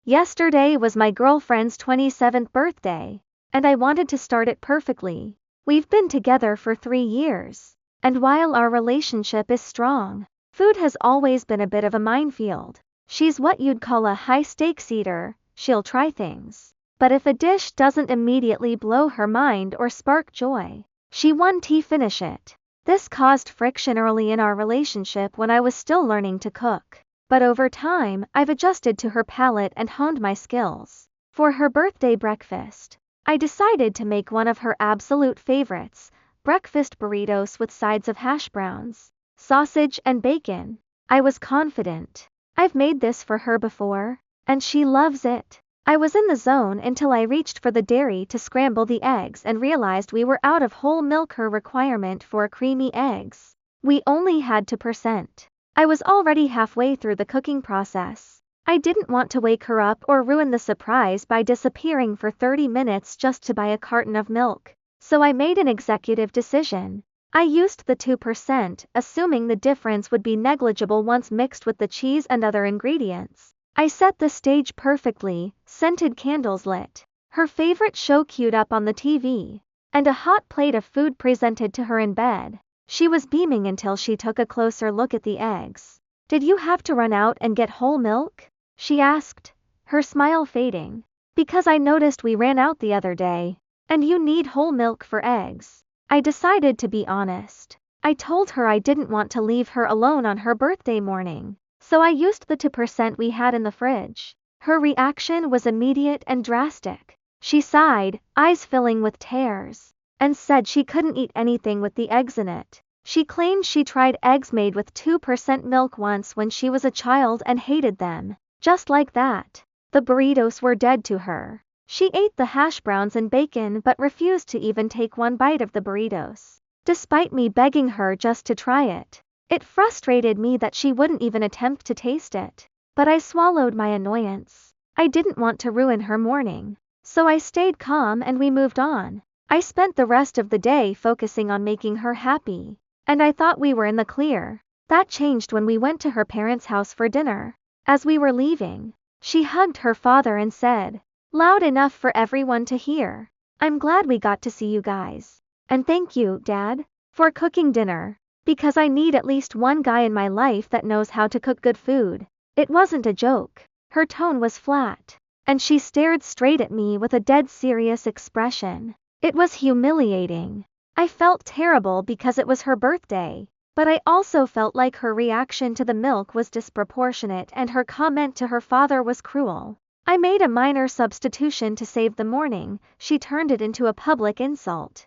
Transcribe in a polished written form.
Yesterday was my girlfriend's 27th birthday, and I wanted to start it perfectly. We've been together for 3 years, and while our relationship is strong, food has always been a bit of a minefield. She's what you'd call a high-stakes eater. She'll try things, but if a dish doesn't immediately blow her mind or spark joy, she won't finish it. This caused friction early in our relationship when I was still learning to cook, but over time, I've adjusted to her palate and honed my skills. For her birthday breakfast, I decided to make one of her absolute favorites, breakfast burritos with sides of hash browns, sausage and bacon. I was confident. I've made this for her before, and she loves it. I was in the zone until I reached for the dairy to scramble the eggs and realized we were out of whole milk. Her requirement for creamy eggs. We only had 2%. I was already halfway through the cooking process. I didn't want to wake her up or ruin the surprise by disappearing for 30 minutes just to buy a carton of milk. So I made an executive decision. I used the 2%, assuming the difference would be negligible once mixed with the cheese and other ingredients. I set the stage perfectly, scented candles lit, her favorite show queued up on the TV, and a hot plate of food presented to her in bed. She was beaming until she took a closer look at the eggs. "Did you have to run out and get whole milk?" she asked, her smile fading. "Because I noticed we ran out the other day, and you need whole milk for eggs." I decided to be honest. I told her I didn't want to leave her alone on her birthday morning, so I used the 2% we had in the fridge. Her reaction was immediate and drastic. She sighed, eyes filling with tears, and said she couldn't eat anything with the eggs in it. She claimed she tried eggs made with 2% milk once when she was a child and hated them. Just like that, the burritos were dead to her. She ate the hash browns and bacon but refused to even take one bite of the burritos, despite me begging her just to try it. It frustrated me that she wouldn't even attempt to taste it, but I swallowed my annoyance. I didn't want to ruin her morning, so I stayed calm and we moved on. I spent the rest of the day focusing on making her happy, and I thought we were in the clear. That changed when we went to her parents' house for dinner. As we were leaving, she hugged her father and said, loud enough for everyone to hear, "I'm glad we got to see you guys. And thank you, Dad, for cooking dinner, because I need at least one guy in my life that knows how to cook good food." It wasn't a joke. Her tone was flat, and she stared straight at me with a dead serious expression. It was humiliating. I felt terrible because it was her birthday, but I also felt like her reaction to the milk was disproportionate and her comment to her father was cruel. I made a minor substitution to save the morning. She turned it into a public insult.